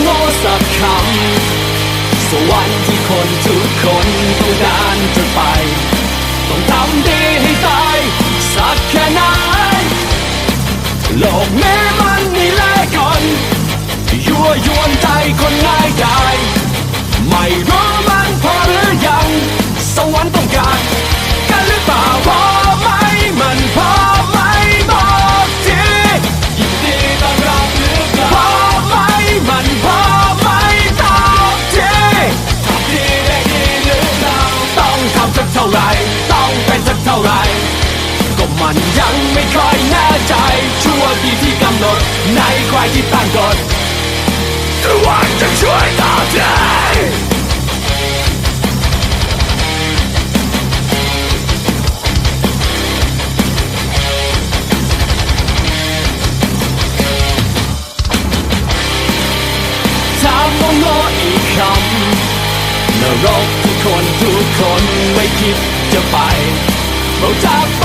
โง่สักคำสวรรค์ที่คนทุกคนต้องการจะไปต้องทำดีให้ตายสักแค่ไหนโลกนี้มันมีเล่ห์กลยั่วยวนใจคนง่ายดายไม่รู้มันพอหรือยังสวรรค์ต้องการกันหรือเปล่าพอไหมมันพอไหมบอกทียินดีต้อนรับหรือเปล่าพอไหมมันพอไหมตอบทีทำดีได้ดีหรือเปล่าต้องทำสักเท่าไรต้องเป็นสักเท่าไรก็มันยังไม่ค่อยแน่ใจชั่วดีที่กำหนดในใครที่ตั้งกฎสวรรค์จะช่วยตอบแทนถามว่าโง่อีกคำนรกที่คนทุกคนไม่คิดจะไปเราจากไป